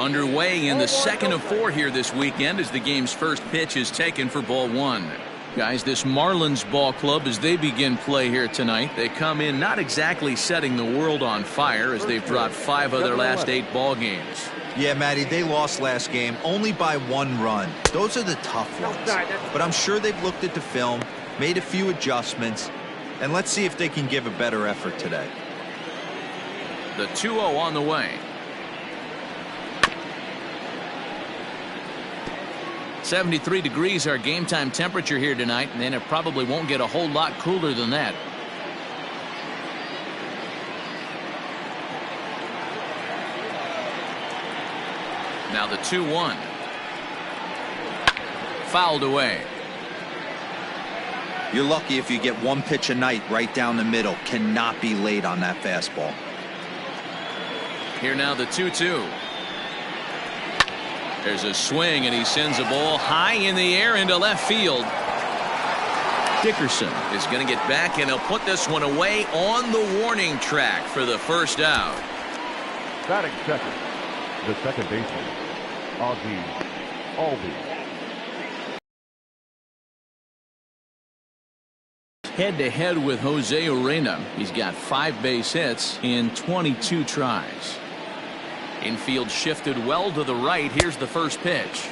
Underway in the second of 4 here this weekend as the game's first pitch is taken for ball 1. Guys, this Marlins ball club, as they begin play here tonight, they come in not exactly setting the world on fire as they've dropped 5 of their last 8 ball games. Yeah, Matty, they lost last game only by 1 run. Those are the tough ones. But I'm sure they've looked at the film, made a few adjustments, and let's see if they can give a better effort today. The 2-0 on the way. 73 degrees our game time temperature here tonight, and then it probably won't get a whole lot cooler than that. Now the 2-1. Fouled away. You're lucky if you get 1 pitch a night right down the middle. Cannot be late on that fastball. Here now the 2-2. There's a swing, and he sends a ball high in the air into left field. Dickerson is going to get back, and he'll put this one away on the warning track for the first out. Batting second, the second baseman, Albee. Head-to-head with Jose Urena. He's got 5 base hits in 22 tries. Infield shifted well to the right. Here's the first pitch.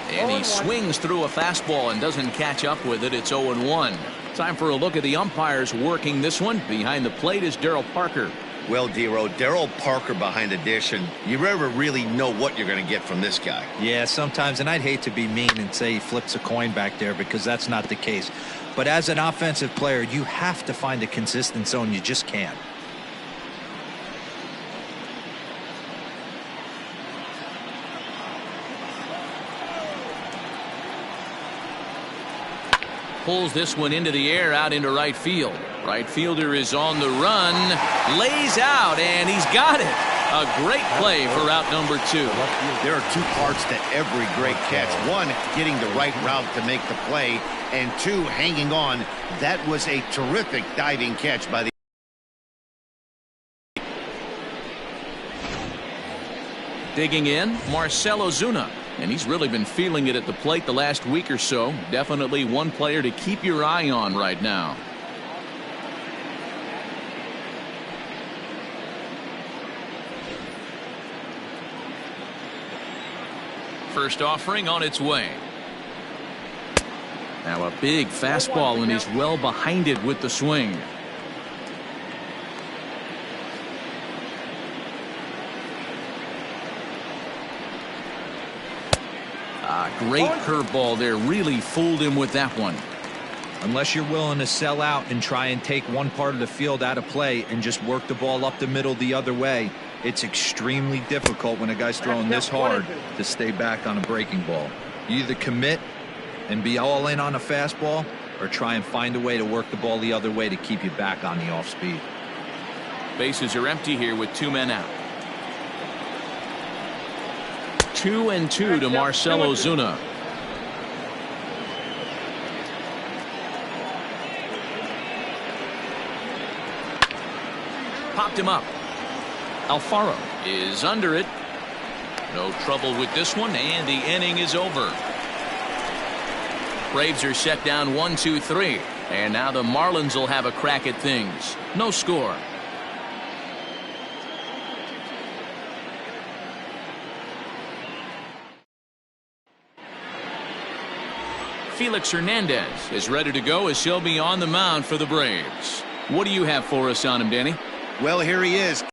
And he swings through a fastball and doesn't catch up with it. It's 0-1. Time for a look at the umpires working this one. Behind the plate is Darryl Parker. Well, Dero, Darryl Parker behind the dish, and you never really know what you're going to get from this guy. Yeah, sometimes, and I'd hate to be mean and say he flips a coin back there because that's not the case. But as an offensive player, you have to find a consistent zone. You just can't. Pulls this one into the air out into right field. Right fielder is on the run, lays out, and he's got it. A great play for out number 2. There are 2 parts to every great catch. 1, getting the right route to make the play, and 2, hanging on. That was a terrific diving catch by the Digging in, Marcell Ozuna. And he's really been feeling it at the plate the last week or so. Definitely one player to keep your eye on right now. First offering on its way. Now a big fastball, and he's well behind it with the swing. Great curveball there. Really fooled him with that one. Unless you're willing to sell out and try and take one part of the field out of play and just work the ball up the middle the other way, it's extremely difficult when a guy's throwing this hard to stay back on a breaking ball. You either commit and be all in on a fastball or try and find a way to work the ball the other way to keep you back on the off speed. Bases are empty here with 2 men out. 2-2 to Marcell Ozuna. Popped him up. Alfaro is under it. No trouble with this one, and the inning is over. Braves are set down 1-2-3, and now the Marlins will have a crack at things. No score. Felix Hernandez is ready to go as he'll be on the mound for the Braves. What do you have for us on him, Danny? Well, here he is.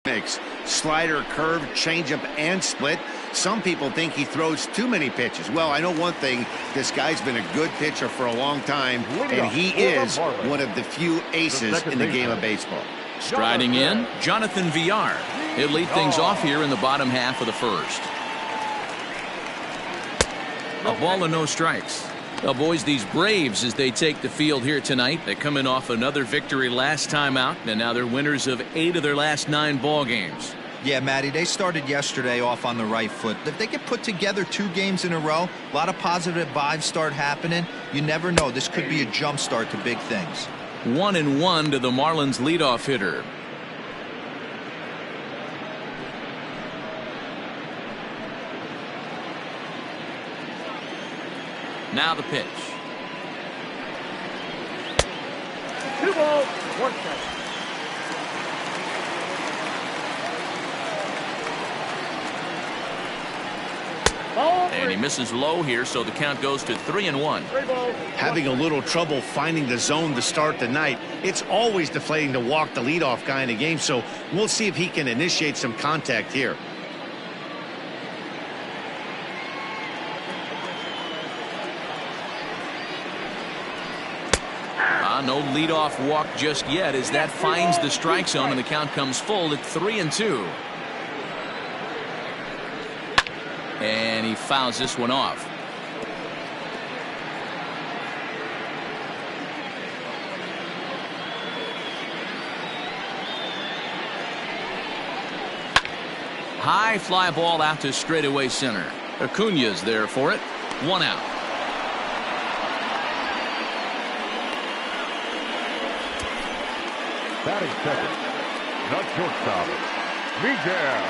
Mix. Slider, curve, changeup, and split. Some people think he throws too many pitches. Well, I know one thing. This guy's been a good pitcher for a long time, and he is one of the few aces in the game of baseball. Striding in, Jonathan Villar. He'll lead things off here in the bottom half of the first. A ball and no strikes. Well, boys, these Braves, as they take the field here tonight, they're coming off another victory last time out, and now they're winners of 8 of their last 9 ball games. Yeah, Matty, they started yesterday off on the right foot. If they could put together 2 games in a row, a lot of positive vibes start happening. You never know. This could be a jump start to big things. 1-1 to the Marlins leadoff hitter. Now the pitch. 2 balls, 1 strike. And he misses low here, so the count goes to 3-1. Having a little trouble finding the zone to start the night. It's always deflating to walk the leadoff guy in the game, so we'll see if he can initiate some contact here. No leadoff walk just yet as that finds the strike zone and the count comes full at 3-2. And he fouls this one off. High fly ball out to straightaway center. Acuna's there for it. 1 out. Batting second, the shortstop, Miguel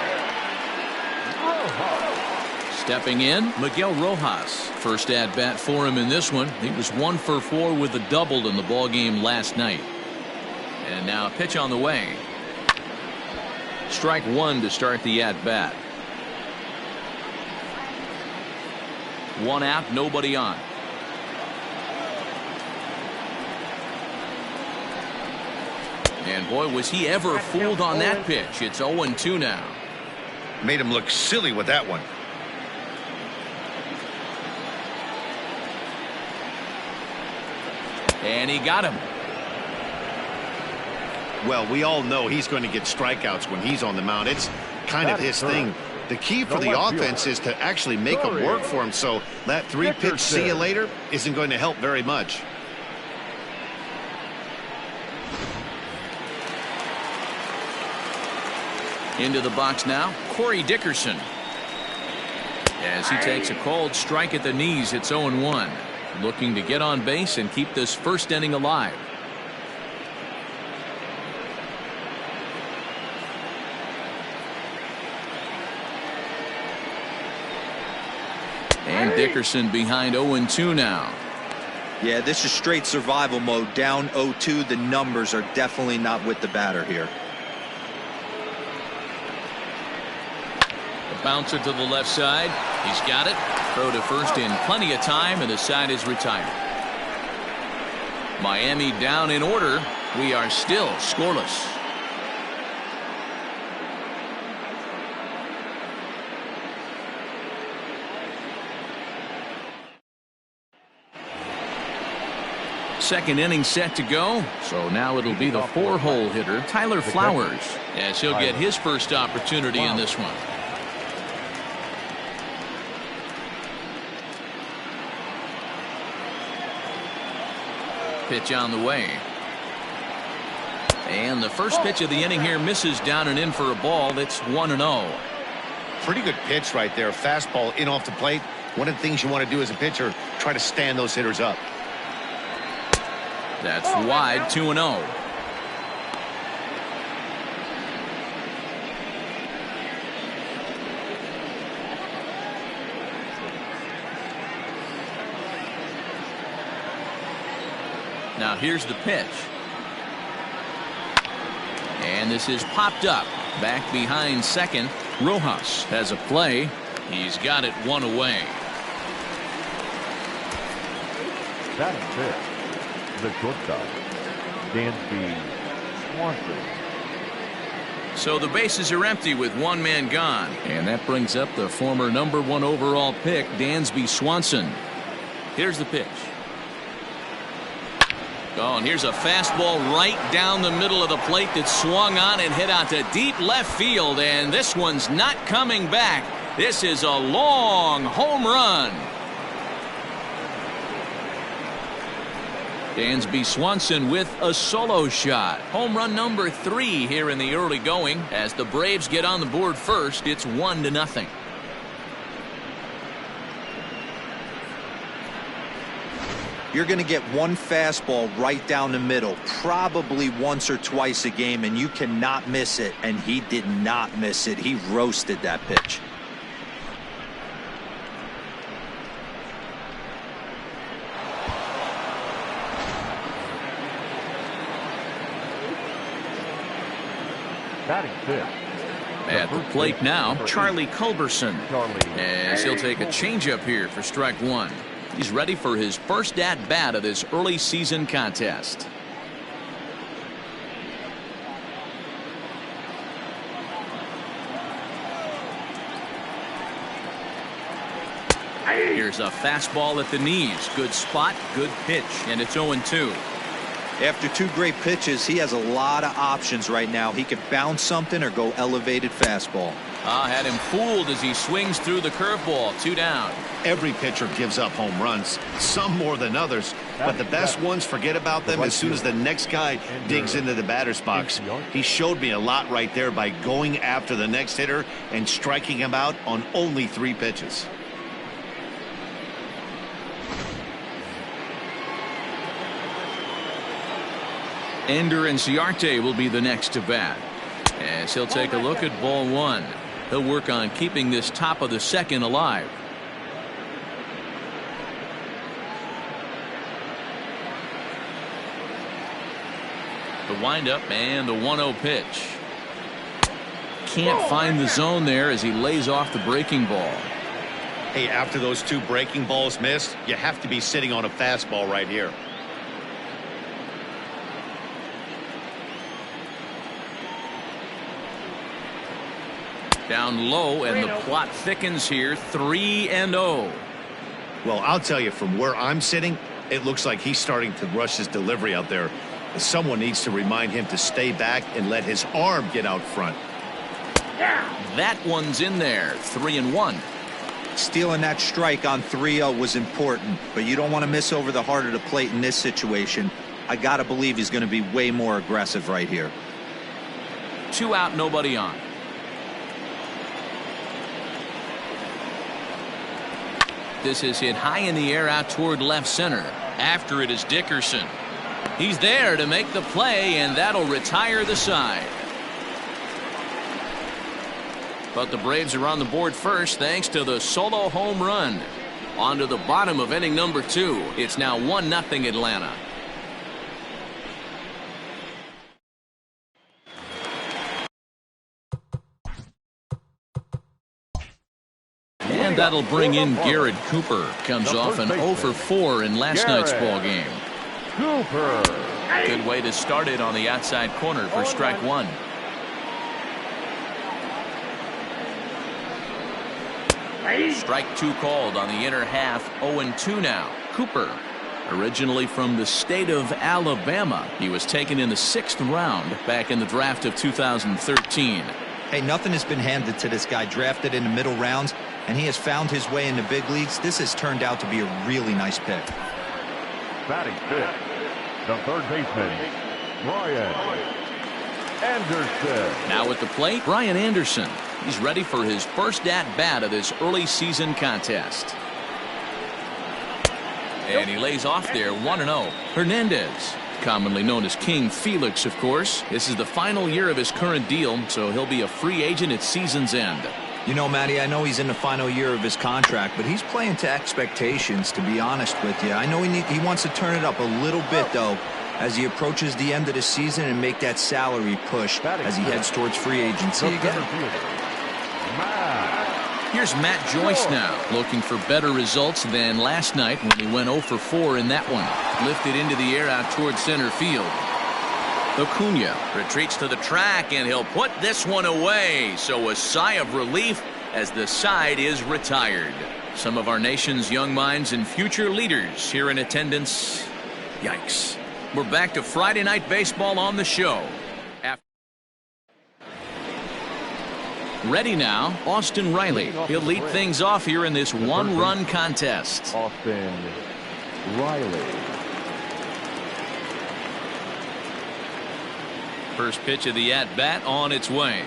Rojas. Stepping in, Miguel Rojas. First at bat for him in this one. He was 1 for 4 with a double in the ball game last night. And now a pitch on the way. Strike 1 to start the at bat. 1 out, nobody on. And boy, was he ever fooled on that pitch. It's 0-2 now. Made him look silly with that one. And he got him. Well, we all know he's going to get strikeouts when he's on the mound. It's kind of his thing. The key for the offense is to actually make them work for him, so that 3-pitch see you later isn't going to help very much. Into the box now, Corey Dickerson. As he takes a cold strike at the knees, it's 0-1. Looking to get on base and keep this first inning alive. And Dickerson behind 0-2 now. Yeah, this is straight survival mode. Down 0-2. The numbers are definitely not with the batter here. Bouncer to the left side. He's got it. Throw to first in plenty of time, and the side is retired. Miami down in order. We are still scoreless. Second inning set to go. So now it'll be the 4-hole hitter, Tyler Flowers, as he'll get his first opportunity in this one. Pitch on the way. And the first pitch of the inning here misses down and in for a ball. That's 1-0. Pretty good pitch right there. Fastball in off the plate. One of the things you want to do as a pitcher, try to stand those hitters up. That's wide. 2-0. Now here's the pitch. And this is popped up. Back behind second. Rojas has a play. He's got it 1 away. Batting fifth, the shortstop, Dansby Swanson. So the bases are empty with 1 man gone. And that brings up the former #1 overall pick, Dansby Swanson. Here's the pitch. Oh, and here's a fastball right down the middle of the plate that swung on and hit out to deep left field. And this one's not coming back. This is a long home run. Dansby Swanson with a solo shot. Home run number 3 here in the early going. As the Braves get on the board first, it's 1-0. You're going to get one fastball right down the middle, probably once or twice a game, and you cannot miss it. And he did not miss it. He roasted that pitch. Batting fifth. At the plate now, Charlie Culberson. As he'll take a changeup here for strike one. He's ready for his first at-bat of this early season contest. Here's a fastball at the knees. Good spot, good pitch, and it's 0-2. After two great pitches, he has a lot of options right now. He could bounce something or go elevated fastball. Had him fooled as he swings through the curveball. 2 down. Every pitcher gives up home runs, some more than others, but the best ones forget about them as soon as the next guy digs into the batter's box. He showed me a lot right there by going after the next hitter and striking him out on only 3 pitches. Ender Inciarte will be the next to bat. As he'll take a look at ball one. He'll work on keeping this top of the second alive. The windup and the 1-0 pitch. Can't find the zone there as he lays off the breaking ball. Hey, after those 2 breaking balls missed, you have to be sitting on a fastball right here. Down low, and the plot thickens here. 3-0. Well, I'll tell you, from where I'm sitting, it looks like he's starting to rush his delivery out there. Someone needs to remind him to stay back and let his arm get out front. That one's in there. 3-1. Stealing that strike on 3-0 was important, but you don't want to miss over the heart of the plate in this situation. I got to believe he's going to be way more aggressive right here. 2 out, nobody on. This is hit high in the air out toward left center. After it is Dickerson. He's there to make the play, and that'll retire the side. But the Braves are on the board first thanks to the solo home run. On to the bottom of inning number 2. It's now 1-0 Atlanta. And that'll bring in Garrett Cooper. Comes off an 0 for 4 in last night's ball game. Cooper. Good way to start it on the outside corner for strike one. Strike 2 called on the inner half. 0-2 now. Cooper, originally from the state of Alabama. He was taken in the 6th round back in the draft of 2013. Hey, nothing has been handed to this guy. Drafted in the middle rounds, and he has found his way in the big leagues. This has turned out to be a really nice pick. Batting fifth, the third baseman, Brian Anderson. Now at the plate, Brian Anderson. He's ready for his first at-bat of this early season contest. And he lays off there. 1-0. Hernandez, commonly known as King Felix, of course. This is the final year of his current deal, so he'll be a free agent at season's end. You know, Matty, I know he's in the final year of his contract, but he's playing to expectations, to be honest with you. I know he wants to turn it up a little bit, though, as he approaches the end of the season and make that salary push as he heads towards free agency again. Here's Matt Joyce now, looking for better results than last night when he went 0 for 4 in that one. Lifted into the air out towards center field. Acuna retreats to the track, and he'll put this one away. So a sigh of relief as the side is retired. Some of our nation's young minds and future leaders here in attendance. Yikes. We're back to Friday Night Baseball on the show. Ready now, Austin Riley. He'll lead things off here in this one-run contest. Austin Riley. First pitch of the at-bat on its way.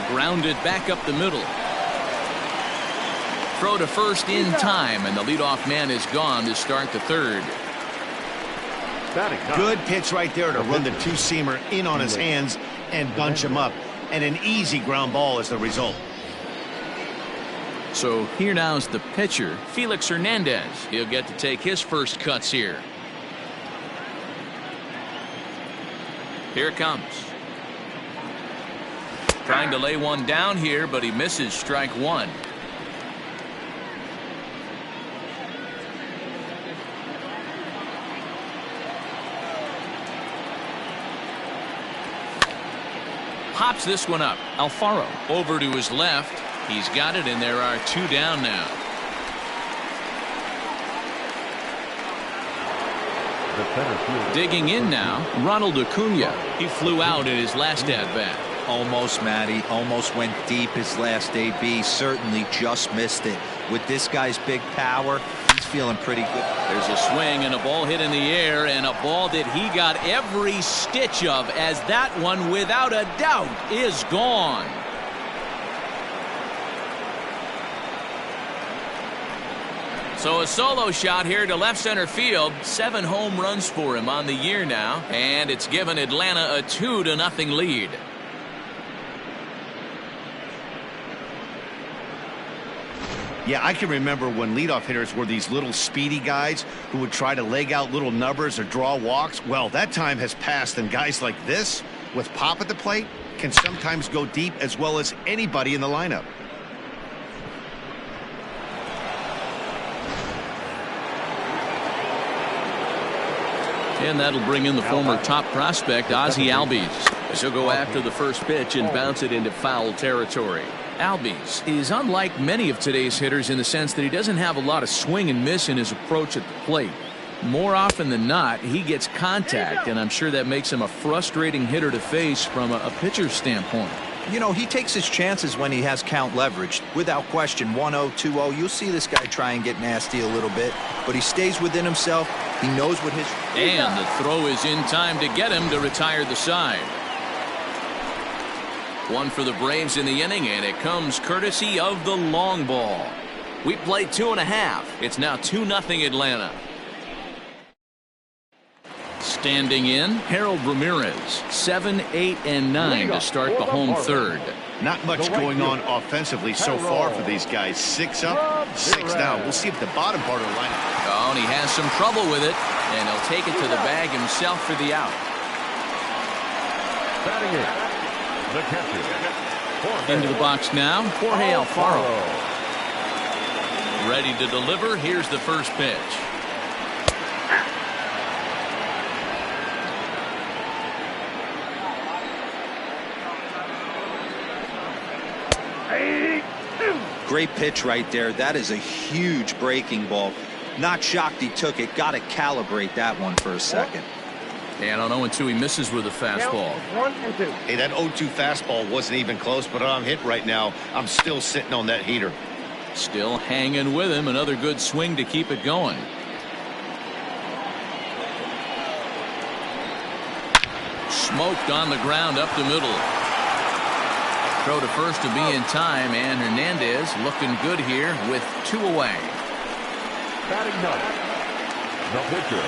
Grounded back up the middle. Throw to first in time, and the leadoff man is gone to start the third. Good pitch right there to run the two-seamer in on his hands and bunch him up. And an easy ground ball as the result. So here now is the pitcher, Felix Hernandez. He'll get to take his first cuts here. Here it comes. Trying to lay one down here, but he misses strike one. Pops this one up. Alfaro over to his left. He's got it, and there are two down now. Digging in now, Ronald Acuna. He flew out in his last at-bat. Almost, Matty. Almost went deep his last AB. Certainly just missed it. With this guy's big power, he's feeling pretty good. There's a swing and a ball hit in the air, and a ball that he got every stitch of, as that one, without a doubt, is gone. So a solo shot here to left center field. 7 home runs for him on the year now, and it's given Atlanta a 2-0 lead. Yeah, I can remember when leadoff hitters were these little speedy guys who would try to leg out little numbers or draw walks. Well, that time has passed, and guys like this, with pop at the plate, can sometimes go deep as well as anybody in the lineup. And that'll bring in the former top prospect, Ozzie Albies. As he'll go after the first pitch and bounce it into foul territory. Albies is unlike many of today's hitters in the sense that he doesn't have a lot of swing and miss in his approach at the plate. More often than not, he gets contact, and I'm sure that makes him a frustrating hitter to face from a pitcher's standpoint. You know, he takes his chances when he has count leverage. Without question, 1-0, 2-0, you'll see this guy try and get nasty a little bit, but he stays within himself. He knows what his... And the throw is in time to get him to retire the side. One for the Braves in the inning, and it comes courtesy of the long ball. We played 2.5. It's now 2-0 Atlanta. Standing in, Harold Ramirez, 7, 8, and 9 to start the home third. Not much going on offensively so far for these guys. 6 up, 6 down. We'll see if the bottom part of the lineup. Oh, and he has some trouble with it, and he'll take it to the bag himself for the out. Batting in, the catcher. Into the box now, Jorge Alfaro. Ready to deliver. Here's the first pitch. Great pitch right there. That is a huge breaking ball. Not shocked he took it. Got to calibrate that one for a second. And on 0-2, he misses with a fastball. 1-2. Hey, that 0-2 fastball wasn't even close, but I'm hit right now. I'm still sitting on that heater. Still hanging with him. Another good swing to keep it going. Smoked on the ground up the middle. Throw to first to be in time, and Hernandez looking good here with 2 away. Batting ninth, the pitcher.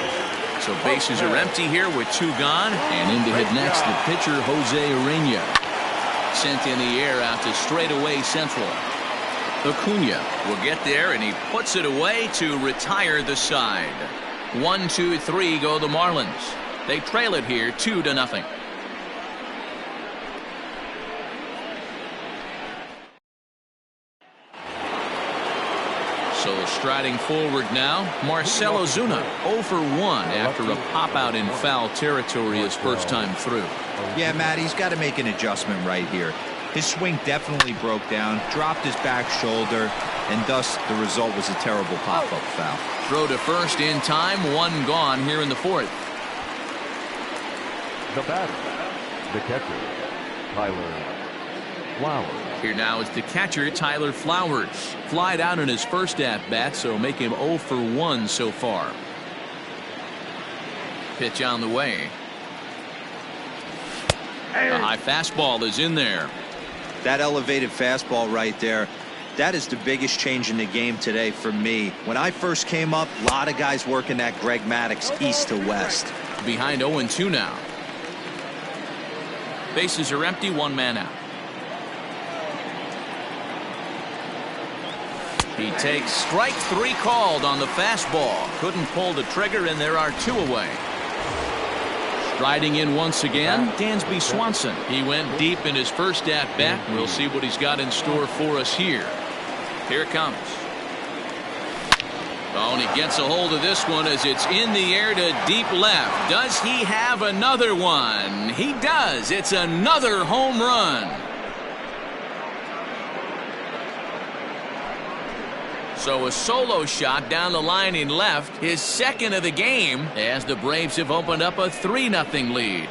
So bases are empty here with 2 gone, and in to hit next the pitcher Jose Urena. Sent in the air out to straightaway central. Acuna will get there, and he puts it away to retire the side. 1, 2, 3 go the Marlins. They trail it here 2-0. So striding forward now, Marcell Ozuna 0 for 1 after a pop-out in foul territory his first time through. Yeah, Matt, he's got to make an adjustment right here. His swing definitely broke down, dropped his back shoulder, and thus the result was a terrible pop-up foul. Throw to first in time, 1 gone here in the 4th. The batter, the catcher, Tyler Flowers. Here now is the catcher, Tyler Flowers. Flied out in his first at-bat, so make him 0 for 1 so far. Pitch on the way. A high fastball is in there. That elevated fastball right there, that is the biggest change in the game today for me. When I first came up, a lot of guys working that Greg Maddux east to west. Behind 0-2 now. Bases are empty, 1 man out. He takes strike 3 called on the fastball. Couldn't pull the trigger, and there are 2 away. Striding in once again, Dansby Swanson. He went deep in his first at-bat. We'll see what he's got in store for us here. Here it comes. Oh, and he gets a hold of this one as it's in the air to deep left. Does he have another one? He does. It's another home run. So a solo shot down the line in left, his second of the game, as the Braves have opened up a 3-0 lead.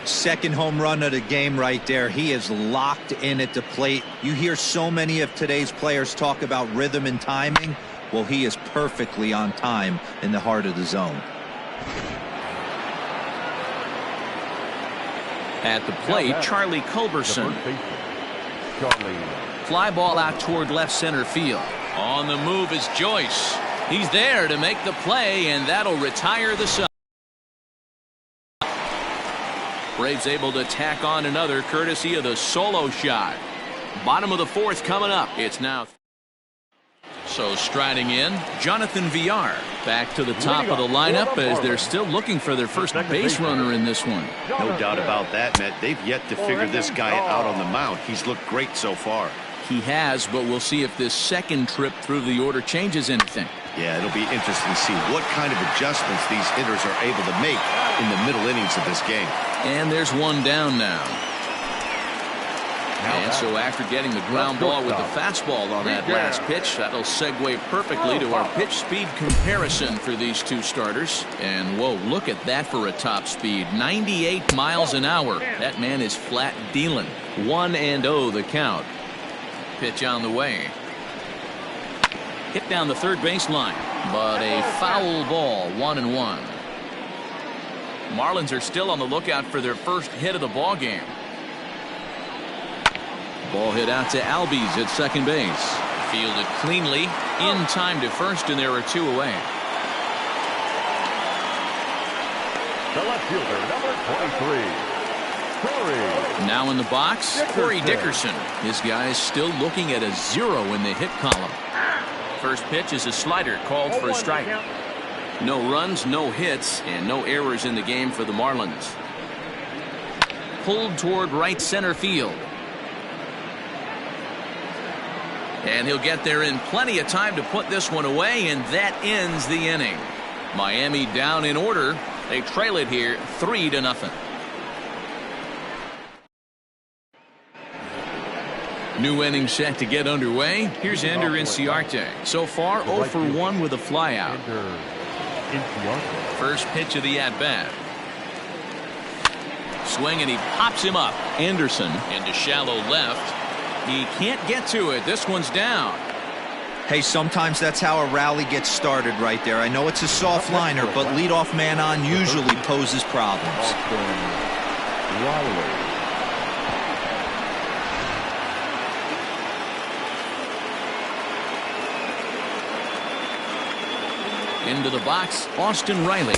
Second home run of the game right there. He is locked in at the plate. You hear so many of today's players talk about rhythm and timing. Well, he is perfectly on time in the heart of the zone. At the plate, Charlie Culberson. Fly ball out toward left center field. On the move is Joyce. He's there to make the play, and that'll retire the side. Braves able to tack on another courtesy of the solo shot. Bottom of the fourth coming up. It's now. So striding in, Jonathan Villar back to the top of the lineup as they're still looking for their first base runner in this one. No doubt about that, Matt. They've yet to figure this guy out on the mound. He's looked great so far. He has, but we'll see if this second trip through the order changes anything. Yeah, it'll be interesting to see what kind of adjustments these hitters are able to make in the middle innings of this game. And there's one down now. And so after getting the ground ball with the fastball on that last pitch, that'll segue perfectly to our pitch speed comparison for these two starters. And whoa, look at that for a top speed. 98 miles an hour. That man is flat dealing. 1-0 the count. Pitch on the way. Hit down the third baseline, but a foul ball. 1-1. Marlins are still on the lookout for their first hit of the ball game. Ball hit out to Albies at second base. Fielded cleanly in time to first, and there are two away. The left fielder, number 23. Now in the box, Corey Dickerson. His guy is still looking at a 0 in the hit column. First pitch is a slider called for a strike. No runs, no hits, and no errors in the game for the Marlins. Pulled toward right center field. And he'll get there in plenty of time to put this one away, and that ends the inning. Miami down in order. They trail it here 3-0. New inning set to get underway. Here's Ender Inciarte. So far 0 for 1 with a flyout. First pitch of the at-bat. Swing, and he pops him up. Anderson into shallow left. He can't get to it. This one's down. Hey, sometimes that's how a rally gets started right there. I know it's a soft liner, but leadoff man on usually poses problems. Into the box, Austin Riley.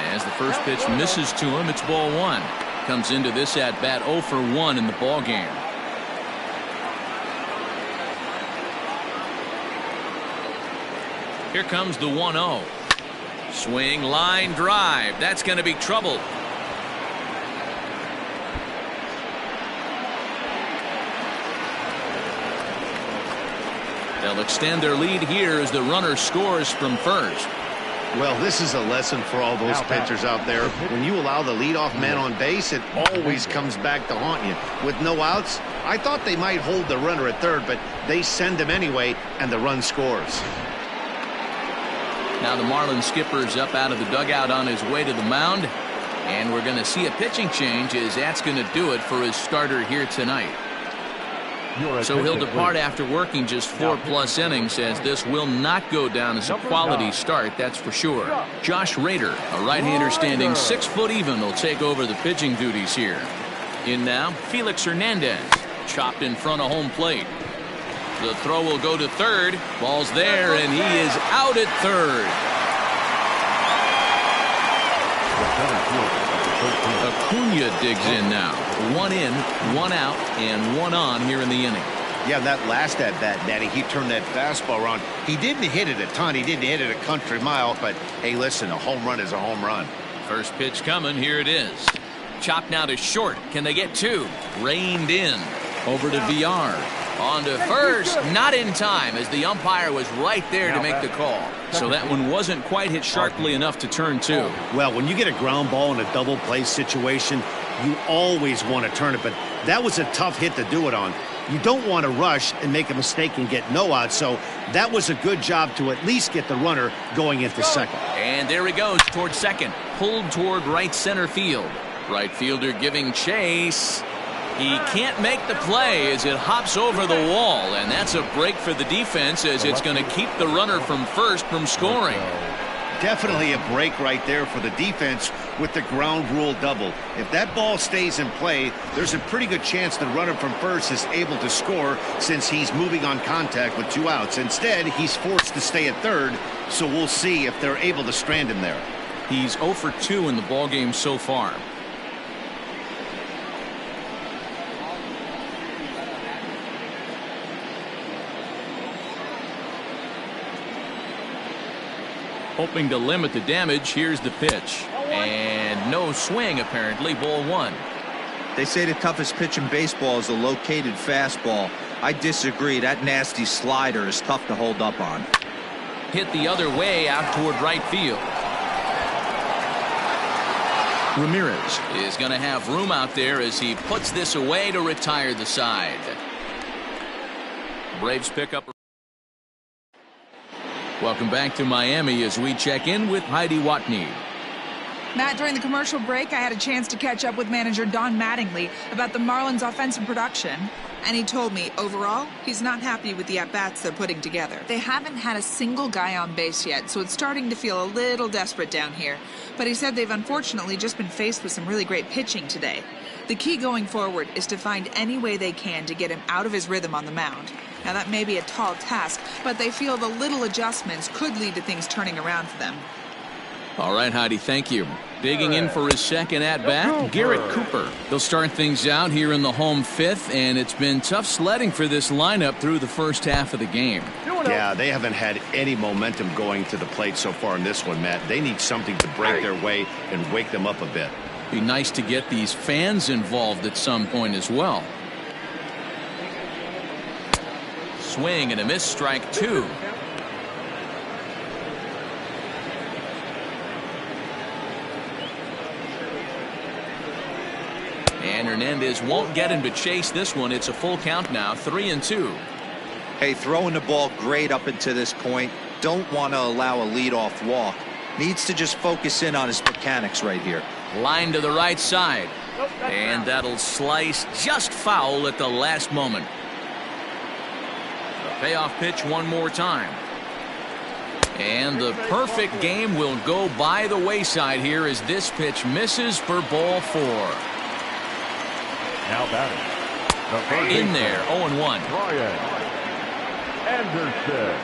As the first pitch misses to him, it's ball 1. Comes into this at bat 0 for 1 in the ball game. Here comes the 1-0. Swing, line drive. That's going to be trouble. They'll extend their lead here as the runner scores from first. Well, this is a lesson for all those pitchers out there. When you allow the leadoff man on base, it always comes back to haunt you. With no outs, I thought they might hold the runner at third, but they send him anyway, and the run scores. Now the Marlins skipper's up out of the dugout on his way to the mound, and we're going to see a pitching change as that's going to do it for his starter here tonight. So he'll depart after working just 4+ innings, as this will not go down as a quality start, that's for sure. Josh Rader, a right-hander standing 6 foot even, will take over the pitching duties here. In now, Felix Hernandez, chopped in front of home plate. The throw will go to third. Ball's there, and he is out at third. Acuna digs in now. 1 in, 1 out, and 1 on here in the inning. Yeah, that last at-bat, Matty, he turned that fastball around. He didn't hit it a ton. He didn't hit it a country mile. But, hey, listen, a home run is a home run. First pitch coming. Here it is. Chopped now to short. Can they get two? Reined in. Over to VR. On to first. Not in time, as the umpire was right there to make the call. So that one wasn't quite hit sharply enough to turn two. Well, when you get a ground ball in a double play situation, you always want to turn it. But that was a tough hit to do it on. You don't want to rush and make a mistake and get no out. So that was a good job to at least get the runner going into second. And there he goes toward second. Pulled toward right center field. Right fielder giving chase. He can't make the play as it hops over the wall, and that's a break for the defense as it's going to keep the runner from first from scoring. Definitely a break right there for the defense with the ground rule double. If that ball stays in play, there's a pretty good chance the runner from first is able to score since he's moving on contact with 2 outs. Instead, he's forced to stay at third, so we'll see if they're able to strand him there. He's 0 for 2 in the ballgame so far. Hoping to limit the damage. Here's the pitch. And no swing, apparently. Ball 1. They say the toughest pitch in baseball is a located fastball. I disagree. That nasty slider is tough to hold up on. Hit the other way out toward right field. Ramirez is going to have room out there as he puts this away to retire the side. Braves pick up. Welcome back to Miami as we check in with Heidi Watney. Matt, during the commercial break, I had a chance to catch up with manager Don Mattingly about the Marlins' offensive production. And he told me, overall, he's not happy with the at-bats they're putting together. They haven't had a single guy on base yet, so it's starting to feel a little desperate down here. But he said they've unfortunately just been faced with some really great pitching today. The key going forward is to find any way they can to get him out of his rhythm on the mound. Now, that may be a tall task, but they feel the little adjustments could lead to things turning around for them. All right, Heidi, thank you. Digging in for his second at-bat, Garrett Cooper. They'll start things out here in the home fifth, and it's been tough sledding for this lineup through the first half of the game. Yeah, they haven't had any momentum going to the plate so far in this one, Matt. They need something to break their way and wake them up a bit. Be nice to get these fans involved at some point as well. Swing and a miss, strike 2. And Hernandez won't get him to chase this one. It's a full count now, 3-2. Hey, throwing the ball great up into this point. Don't want to allow a leadoff walk. Needs to just focus in on his mechanics right here. Line to the right side. And that'll slice just foul at the last moment. The payoff pitch one more time. And the perfect game will go by the wayside here as this pitch misses for ball 4. Now batting. In there, 0-1. Brian Anderson.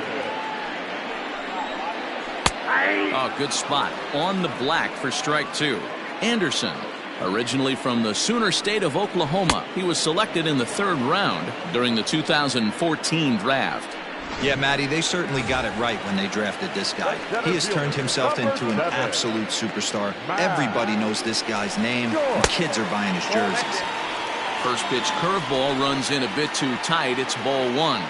Oh, good spot on the black for strike 2. Anderson, originally from the Sooner State of Oklahoma. He was selected in the 3rd round during the 2014 draft. Yeah, Matty, they certainly got it right when they drafted this guy. He has turned himself into an absolute superstar. Everybody knows this guy's name, and kids are buying his jerseys. First pitch curveball runs in a bit too tight. It's ball 1.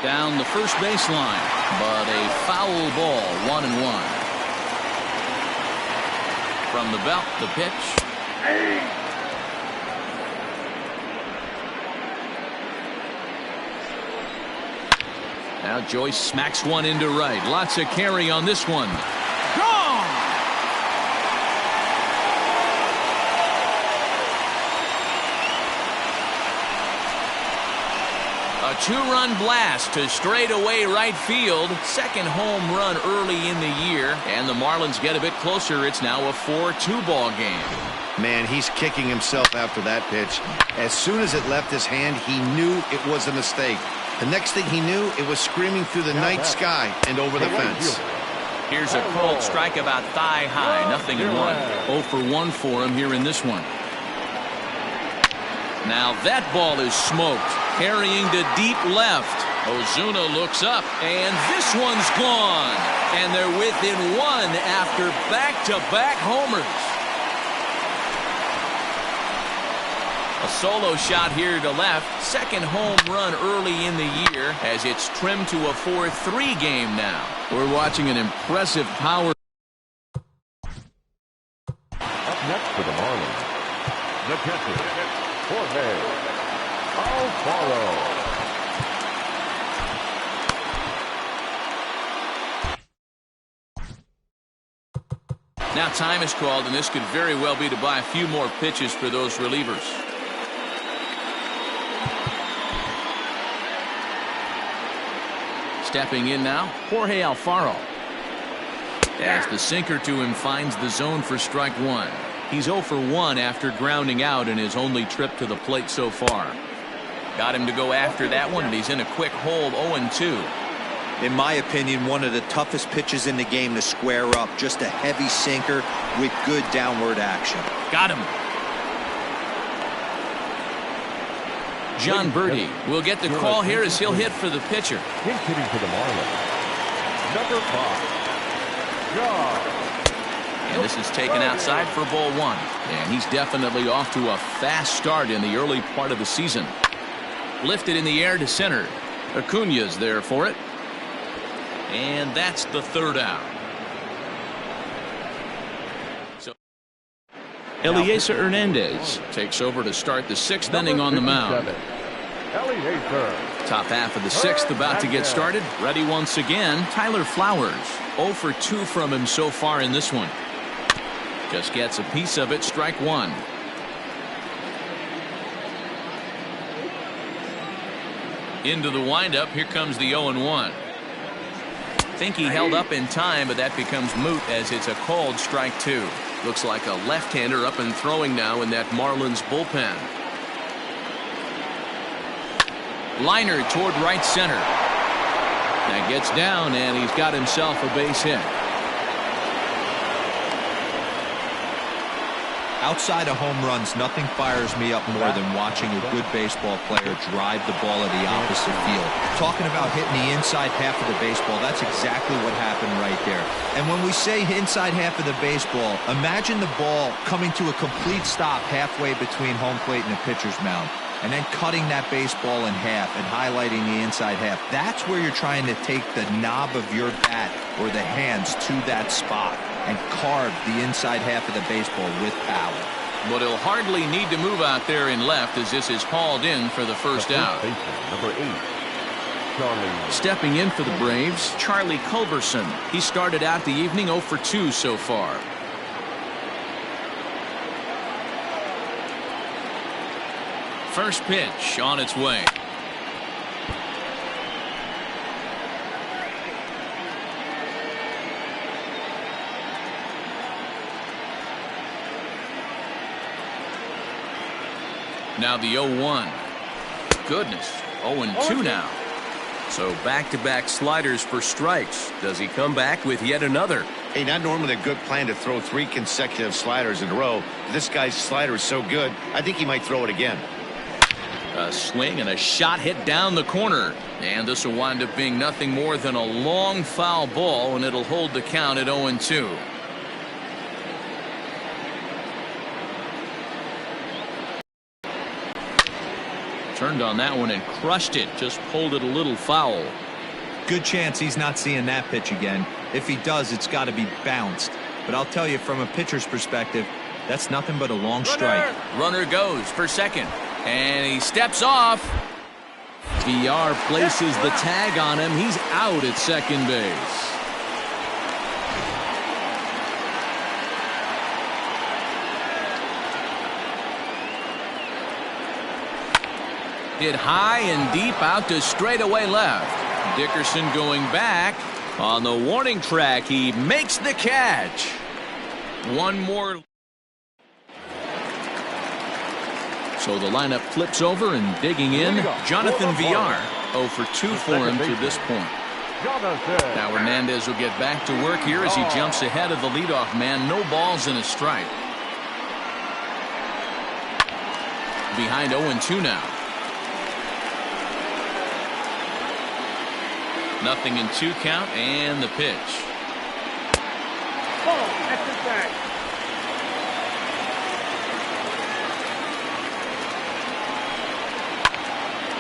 Down the first baseline, but a foul ball, 1-1. From the belt, the pitch. Now Joyce smacks one into right. Lots of carry on this one. Gone! A 2-run blast to straightaway right field. Second home run early in the year. And the Marlins get a bit closer. It's now a 4-2 ball game. Man, he's kicking himself after that pitch. As soon as it left his hand, he knew it was a mistake. The next thing he knew, it was screaming through the night sky and over the fence. Here's a cold strike about thigh high. 0-1. 0 for 1 for him here in this one. Now that ball is smoked, carrying to deep left. Ozuna looks up, and this one's gone. And they're within one after back-to-back homers. A solo shot here to left. Second home run early in the year as it's trimmed to a 4-3 game now. We're watching an impressive power. Up next for the Marlins, the catcher, Jorge Alfaro. Now time is called, and this could very well be to buy a few more pitches for those relievers. Stepping in now, Jorge Alfaro. As the sinker to him finds the zone for strike one. He's 0 for 1 after grounding out in his only trip to the plate so far. Got him to go after that one, and he's in a quick hold, 0-2. In my opinion, one of the toughest pitches in the game to square up. Just a heavy sinker with good downward action. Got him. John Birdie will get the call here as he'll hit for the pitcher. He's hitting for the Marlins, number 5, John. And this is taken outside for ball one. And he's definitely off to a fast start in the early part of the season. Lifted in the air to center. Acuna's there for it. And that's the third out. So Eliezer Hernandez takes over to start the sixth inning on the mound. Top half of the sixth about to get started. Ready once again, Tyler Flowers. 0 for 2 from him so far in this one. Just gets a piece of it, strike one. Into the windup, here comes the 0-1. Think he held up in time, but that becomes moot as it's a called strike two. Looks like a left-hander up and throwing now in that Marlins bullpen. Liner toward right center. That gets down, and he's got himself a base hit. Outside of home runs, nothing fires me up more than watching a good baseball player drive the ball at the opposite field. Talking about hitting the inside half of the baseball, that's exactly what happened right there. And when we say inside half of the baseball, imagine the ball coming to a complete stop halfway between home plate and the pitcher's mound, and then cutting that baseball in half and highlighting the inside half. That's where you're trying to take the knob of your bat or the hands to that spot and carve the inside half of the baseball with power. But he'll hardly need to move out there in left as this is hauled in for the first out. Number 8, Charlie. Stepping in for the Braves, Charlie Culberson. He started out the evening 0 for 2 so far. First pitch on its way. Now the 0-1. Goodness, 0-2 now. So back-to-back sliders for strikes. Does he come back with yet another? Hey, not normally a good plan to throw 3 consecutive sliders in a row. This guy's slider is so good, I think he might throw it again. A swing and a shot hit down the corner. And this will wind up being nothing more than a long foul ball, and it'll hold the count at 0-2. Turned on that one and crushed it. Just pulled it a little foul. Good chance he's not seeing that pitch again. If he does, it's got to be bounced. But I'll tell you, from a pitcher's perspective, that's nothing but a long strike. Runner goes for second. And he steps off. VR places the tag on him. He's out at second base. Hit high and deep out to straightaway left. Dickerson going back. On the warning track, he makes the catch. One more. So the lineup flips over and digging in. Jonathan VR 0 for 2 for him to this point. Now Hernandez will get back to work here as he jumps ahead of the leadoff man. No balls and a strike. Behind 0-2 now. Nothing in 2 count, and the pitch. Ball at the back.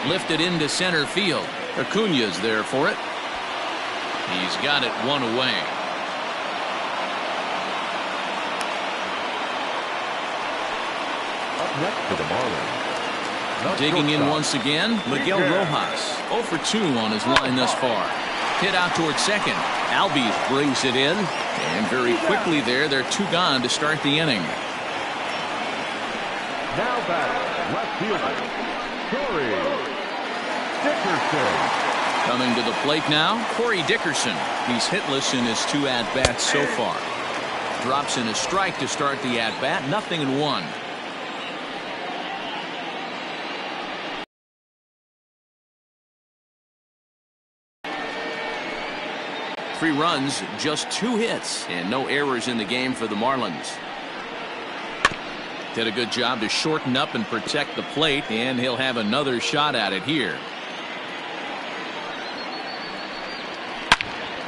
Lifted into center field. Acuna's there for it. He's got it 1 away. Up next to the Marlins. Digging in once again, Miguel Rojas. 0 for 2 on his line thus far. Hit out towards second. Albies brings it in. And very quickly there, they're 2 gone to start the inning. Now back, left fielder, Corey Dickerson. Coming to the plate now, Corey Dickerson. He's hitless in his 2 at-bats so far. Drops in a strike to start the at-bat. 0-1. 3 runs, just 2 hits, and no errors in the game for the Marlins. Did a good job to shorten up and protect the plate, and he'll have another shot at it here.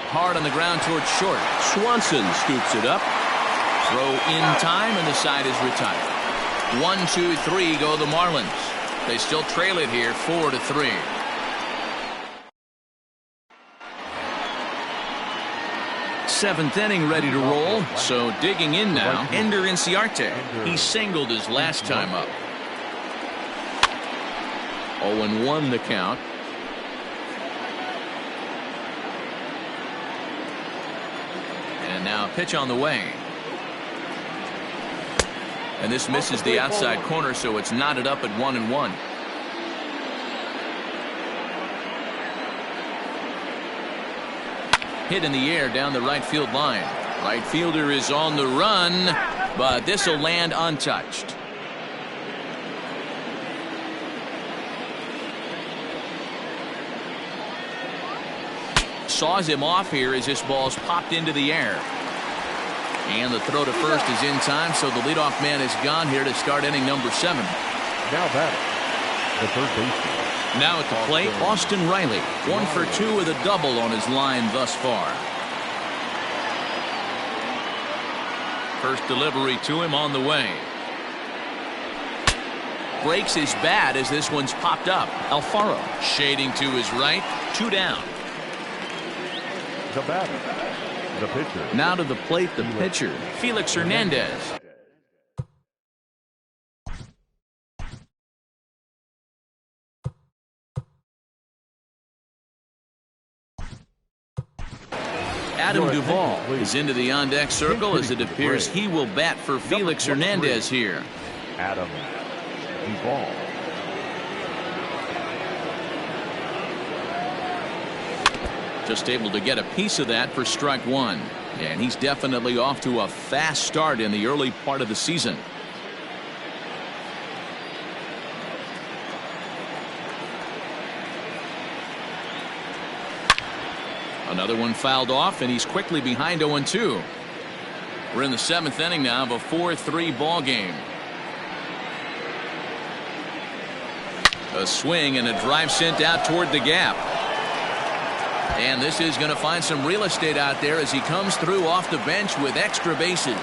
Hard on the ground towards short. Swanson scoops it up. Throw in time, and the side is retired. 1, 2, 3 go the Marlins. They still trail it here 4-3. Seventh inning ready to roll. So digging in now, Ender Inciarte. He singled his last time up. 0-1 the count. And now a pitch on the way. And this misses the outside corner, so it's knotted up at 1-1. Hit in the air down the right field line. Right fielder is on the run, but this will land untouched. Saws him off here as this ball's popped into the air. And the throw to first is in time, so the leadoff man is gone here to start inning number 7. Now batting, the third baseman. Now at the plate, Austin Riley. 1 for 2 with a double on his line thus far. First delivery to him on the way. Breaks his bat as this one's popped up. Alfaro shading to his right. 2 down. The batter, the pitcher. Now to the plate, the pitcher, Felix Hernandez. Adam Duvall is into the on-deck circle as it appears he will bat for Felix Hernandez here. Adam Duvall. Just able to get a piece of that for strike 1. And he's definitely off to a fast start in the early part of the season. Another one fouled off, and he's quickly behind 0-2. We're in the 7th inning now of a 4-3 ball game. A swing and a drive sent out toward the gap. And this is going to find some real estate out there as he comes through off the bench with extra bases.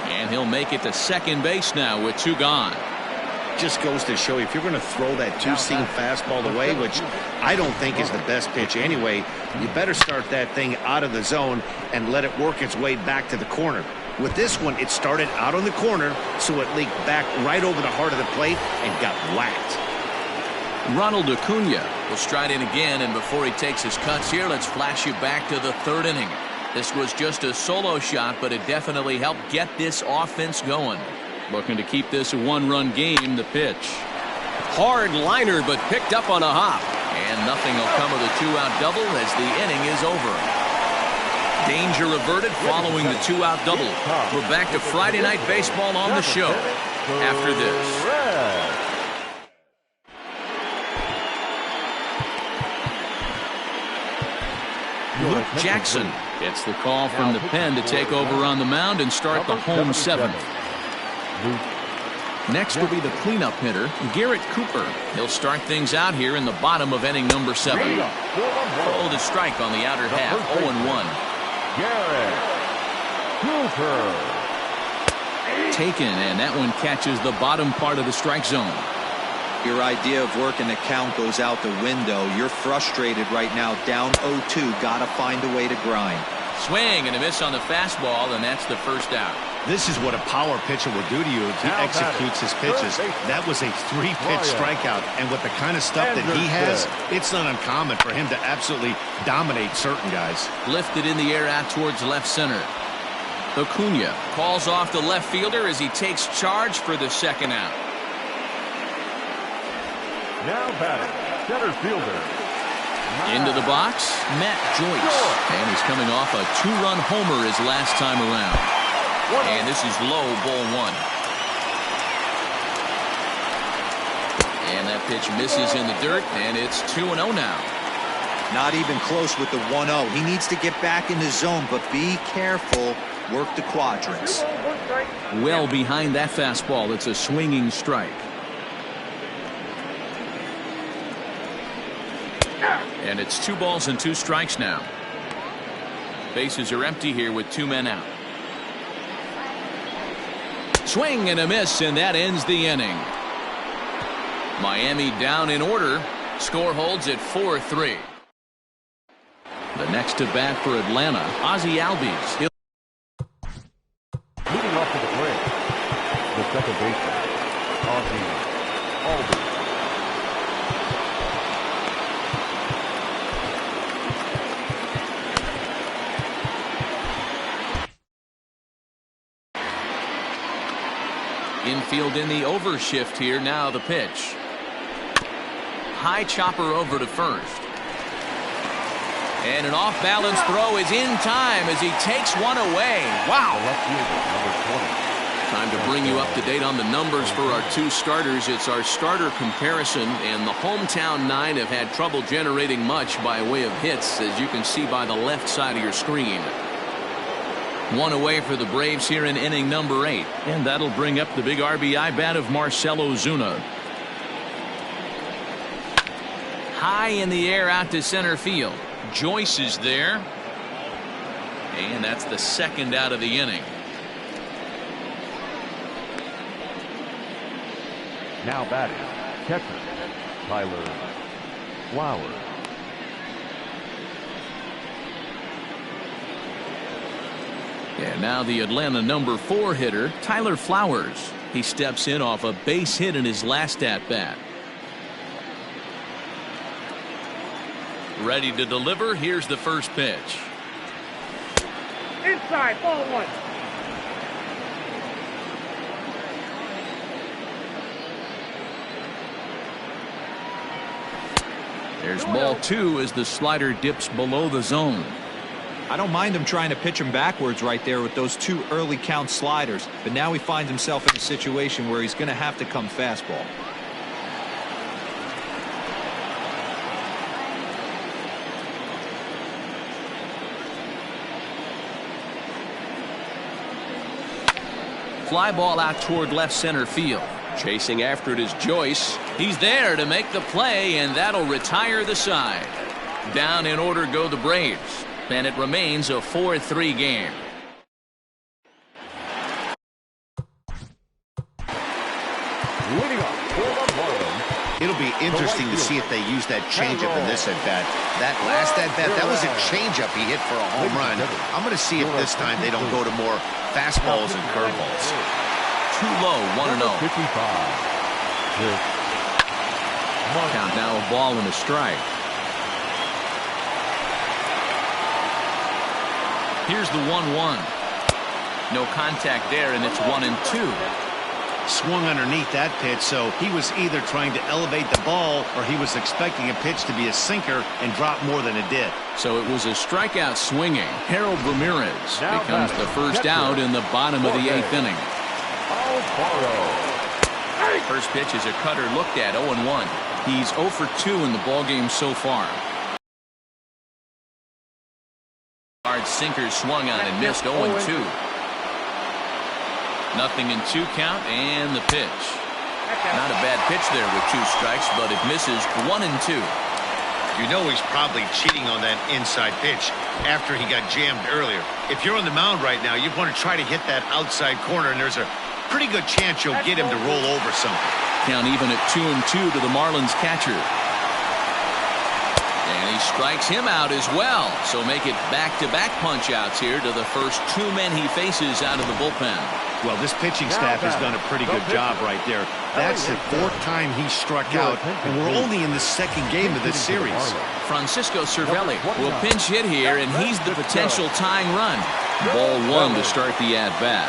And he'll make it to second base now with 2 gone. Just goes to show you, if you're going to throw that 2-seam fastball away, which I don't think is the best pitch anyway, you better start that thing out of the zone and let it work its way back to the corner. With this one, it started out on the corner, so it leaked back right over the heart of the plate and got whacked. Ronald Acuna will stride in again, and before he takes his cuts here, let's flash you back to the 3rd inning. This was just a solo shot, but it definitely helped get this offense going. Looking to keep this a 1-run game. The pitch. Hard liner, but picked up on a hop. And nothing will come of the 2-out double as the inning is over. Danger averted following the 2-out double. We're back to Friday Night Baseball on the show after this. Luke Jackson gets the call from the pen to take over on the mound and start the home 7th. Next will be the cleanup hitter, Garrett Cooper. He'll start things out here in the bottom of inning number 7. Called a strike on the outer half, 0-1. Garrett Cooper. Taken, and that one catches the bottom part of the strike zone. Your idea of working the count goes out the window. You're frustrated right now, down 0-2. Gotta find a way to grind. Swing and a miss on the fastball, and that's the first out. This is what a power pitcher will do to you if he executes his pitches. That was a 3-pitch strikeout, and with the kind of stuff that he has, it's not uncommon for him to absolutely dominate certain guys. Lifted in the air out towards left center. Acuna calls off the left fielder as he takes charge for the second out. Now batting, center fielder. Into the box, Matt Joyce. And he's coming off a 2-run homer his last time around. And this is low, ball 1. And that pitch misses in the dirt, and it's 2-0 now. Not even close with the 1-0. He needs to get back in the zone, but be careful. Work the quadrants. Well behind that fastball. It's a swinging strike. And it's 2 balls and 2 strikes now. Bases are empty here with 2 men out. Swing and a miss, and that ends the inning. Miami down in order. Score holds at 4-3. The next to bat for Atlanta, Ozzie Albies. Leading off to the plate, the second baseman, Ozzie Albies. Infield in the overshift here. Now the pitch. High chopper over to first. And an off-balance throw is in time as he takes one away. Wow. Left fielder, number 20. Time to bring you up to date on the numbers for our 2 starters. It's our starter comparison, and the hometown 9 have had trouble generating much by way of hits, as you can see by the left side of your screen. 1 away for the Braves here in inning number 8, and that'll bring up the big RBI bat of Marcell Ozuna. High in the air out to center field. Joyce is there, and that's the second out of the inning. Now batting, catcher, Tyler Flowers. And now the Atlanta number 4 hitter, Tyler Flowers. He steps in off a base hit in his last at-bat. Ready to deliver. Here's the first pitch. Inside, ball 1. There's ball 2 as the slider dips below the zone. I don't mind him trying to pitch him backwards right there with those 2 early count sliders, but now he finds himself in a situation where he's going to have to come fastball. Fly ball out toward left center field. Chasing after it is Joyce. He's there to make the play, and that'll retire the side. Down in order go the Braves, and it remains a 4-3 game. Leading off for the Marlins. It'll be interesting to see if they use that changeup in this at-bat. That last at-bat, that was a changeup he hit for a home run. I'm going to see if this time they don't go to more fastballs and curveballs. Too low, 1-0. 55. Count now a ball and a strike. Here's the 1-1. No contact there, and it's 1-2. Swung underneath that pitch, so he was either trying to elevate the ball or he was expecting a pitch to be a sinker and drop more than it did. So it was a strikeout swinging. Harold Ramirez becomes the first out in the bottom of the 8th inning. First pitch is a cutter looked at, 0-1. He's 0 for 2 in the ballgame so far. Hard sinker swung on and missed, 0-2. 0-2 count and the pitch. Not a bad pitch there with 2 strikes, but it misses 1-2. You know he's probably cheating on that inside pitch after he got jammed earlier. If you're on the mound right now, you want to try to hit that outside corner, and there's a pretty good chance you'll get him to roll over something. Count even at 2-2 to the Marlins catcher. And he strikes him out as well. So make it back-to-back punch-outs here to the first 2 men he faces out of the bullpen. Well, this pitching staff has done a pretty good job right there. That's the 4th time he struck out, and we're only in the 2nd game of this series. Francisco Cervelli will pinch hit here, and he's the potential tying run. Ball 1 to start the at-bat.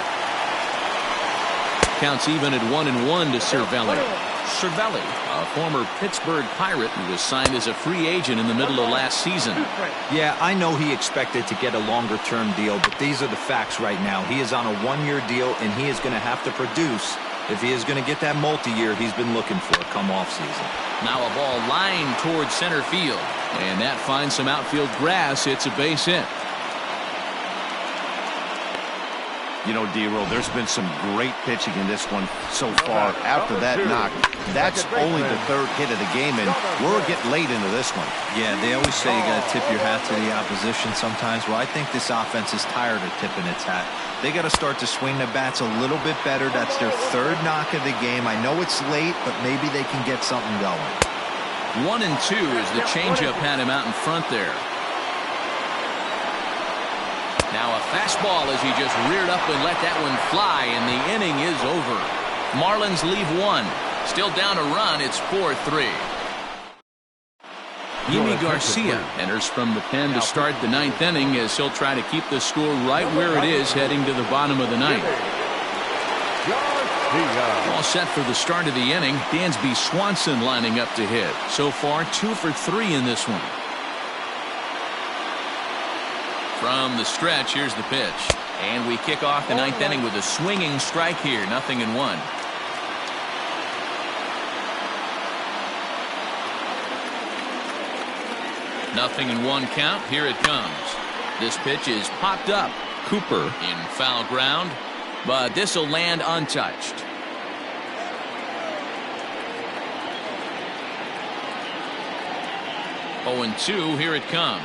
Counts even at 1-1 to Cervelli. Cervelli, a former Pittsburgh Pirate who was signed as a free agent in the middle of last season. Yeah, I know he expected to get a longer-term deal, but these are the facts right now. He is on a 1-year deal, and he is going to have to produce if he is going to get that multi-year he's been looking for come off-season. Now a ball lined towards center field, and that finds some outfield grass. It's a base hit. You know, D-Roll, there's been some great pitching in this one so far. After that knock, that's only the 3rd hit of the game, and we're getting late into this one. Yeah, they always say you got to tip your hat to the opposition sometimes. Well, I think this offense is tired of tipping its hat. They got to start to swing the bats a little bit better. That's their 3rd knock of the game. I know it's late, but maybe they can get something going. 1-2 as the changeup had him out in front there. Now a fastball as he just reared up and let that one fly, and the inning is over. Marlins leave 1. Still down a run. It's 4-3. Yimi Garcia enters from the pen to start the 9th inning as he'll try to keep the score right where it is heading to the bottom of the 9th. All set for the start of the inning. Dansby Swanson lining up to hit. So far 2 for 3 in this one. From the stretch, here's the pitch. And we kick off the 9th inning with a swinging strike here. 0-1. Nothing in 1 count. Here it comes. This pitch is popped up. Cooper in foul ground, but this will land untouched. Oh, 0-2. Here it comes.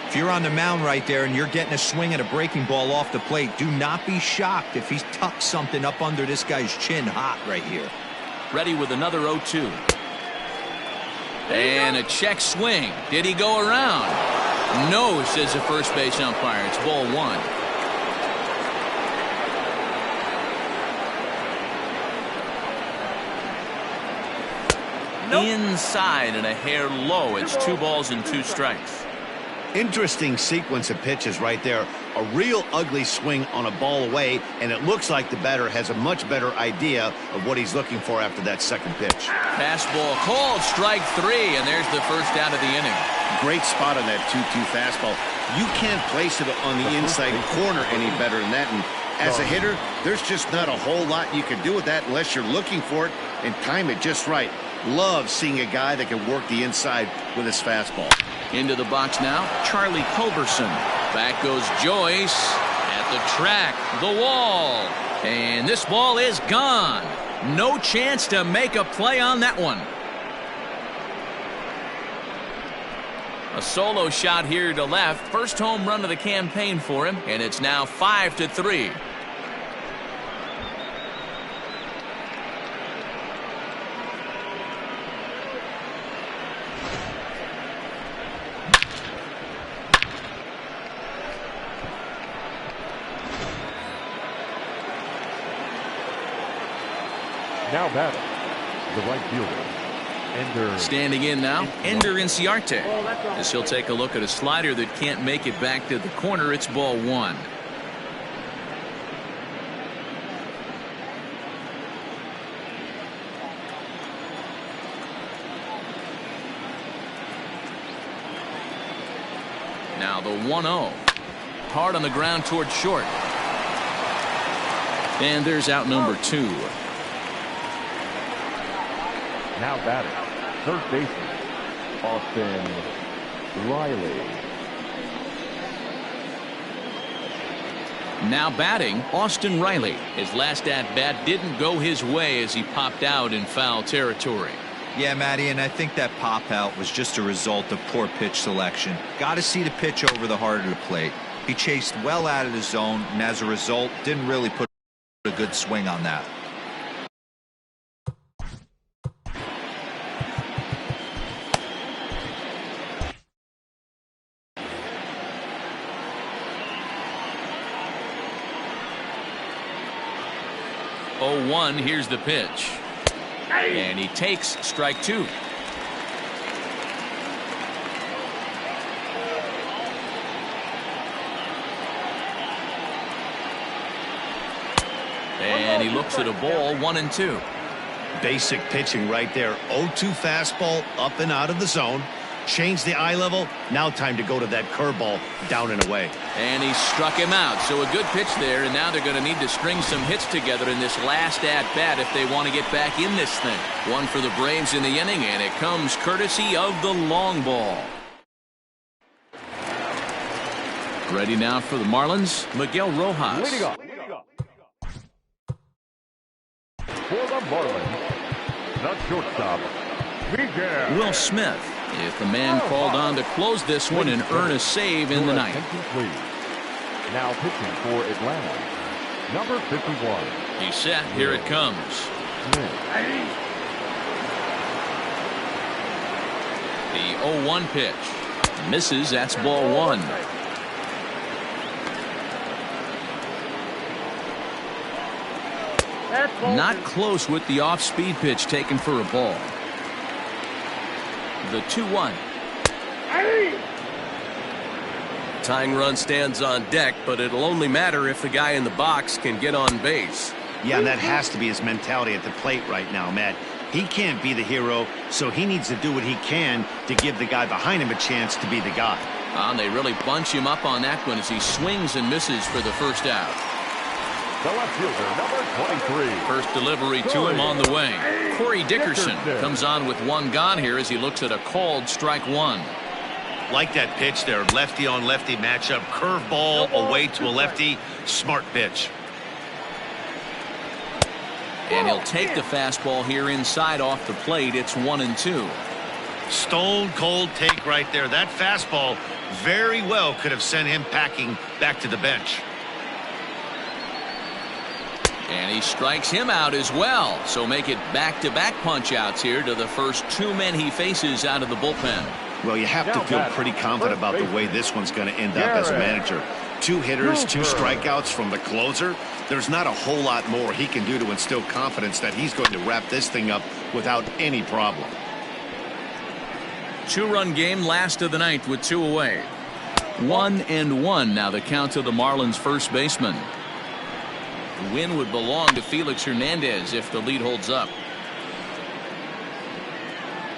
If you're on the mound right there and you're getting a swing at a breaking ball off the plate, do not be shocked if he's tucked something up under this guy's chin hot right here. Ready with another 0-2. And a check swing. Did he go around? No, says the first base umpire. It's ball 1. Inside and a hair low. It's 2 balls and 2 strikes. Interesting sequence of pitches right there. A real ugly swing on a ball away, and it looks like the batter has a much better idea of what he's looking for after that 2nd pitch. Fastball called, strike 3, and there's the first out of the inning. Great spot on that 2-2 fastball. You can't place it on the inside corner any better than that, and as a hitter, there's just not a whole lot you can do with that unless you're looking for it and time it just right. Love seeing a guy that can work the inside with his fastball. Into the box now, Charlie Culberson. Back goes Joyce at the track, the wall. And this ball is gone. No chance to make a play on that one. A solo shot here to left. First home run of the campaign for him, and it's now 5-3. Now batting, the right fielder, Ender. Standing in now, Ender Inciarte. As he'll take a look at a slider that can't make it back to the corner. It's ball 1. Now the 1-0. Hard on the ground toward short. And there's out number 2. Now batting, 3rd baseman, Austin Riley. Now batting, Austin Riley. His last at-bat didn't go his way as he popped out in foul territory. Yeah, Matty, and I think that pop out was just a result of poor pitch selection. Got to see the pitch over the heart of the plate. He chased well out of the zone, and as a result, didn't really put a good swing on that. Oh, 1, here's the pitch. And he takes strike 2. And he looks at a ball, 1-2. Basic pitching right there. 0-2 fastball up and out of the zone. Change the eye level. Now time to go to that curveball down and away. And he struck him out. So a good pitch there, and now they're going to need to string some hits together in this last at-bat if they want to get back in this thing. One for the Braves in the inning, and it comes courtesy of the long ball. Ready now for the Marlins, Miguel Rojas. Leading off. For the Marlins, the shortstop, Miguel. Will Smith is the man called on to close this one and earn a save in the ninth. Now pitching for Atlanta, number 51. He's set. Here it comes. The 0-1 pitch. Misses. That's ball 1. Not close with the off-speed pitch taken for a ball. The 2-1. Tying run stands on deck, but it'll only matter if the guy in the box can get on base. Yeah, and that has to be his mentality at the plate right now, Matt. He can't be the hero, so he needs to do what he can to give the guy behind him a chance to be the guy. And they really bunch him up on that one as he swings and misses for the first out. The left fielder, number 23. First delivery to him on the way. Corey Dickerson comes on with one gone here as he looks at a called strike 1. Like that pitch there, lefty on lefty matchup, curveball away to a lefty, smart pitch. And he'll take the fastball here inside off the plate. It's 1-2. Stone cold take right there. That fastball very well could have sent him packing back to the bench. And he strikes him out as well. So make it back-to-back punch-outs here to the first 2 men he faces out of the bullpen. Well, you have to feel pretty confident about the way this one's going to end up as a manager. 2 hitters, 2 strikeouts from the closer. There's not a whole lot more he can do to instill confidence that he's going to wrap this thing up without any problem. 2-run game, last of the ninth with 2 away. 1-1 now the count to the Marlins first baseman. The win would belong to Felix Hernandez if the lead holds up.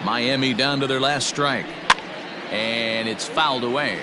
Miami down to their last strike. And it's fouled away.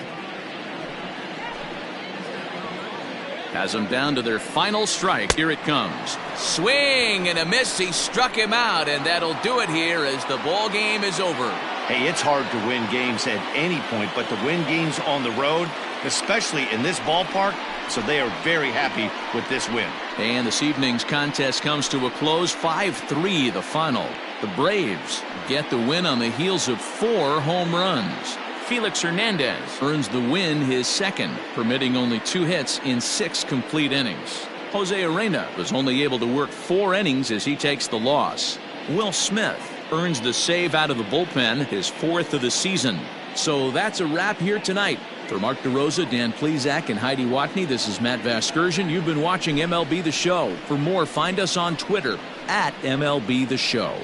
Has them down to their final strike. Here it comes. Swing and a miss. He struck him out, and that'll do it here as the ball game is over. Hey, it's hard to win games at any point, but to win games on the road, especially in this ballpark, so they are very happy with this win. And this evening's contest comes to a close. 5-3 the final. The Braves get the win on the heels of 4 home runs. Felix Hernandez earns the win, his second, permitting only 2 hits in 6 complete innings. Jose Urena was only able to work 4 innings as he takes the loss. Will Smith earns the save out of the bullpen, his 4th of the season. So that's a wrap here tonight. For Mark DeRosa, Dan Plezak, and Heidi Watney, this is Matt Vasgersian. You've been watching MLB The Show. For more, find us on Twitter at MLB The Show.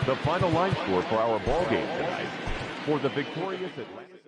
The final line score for our ball game tonight. For the victorious Atlanta.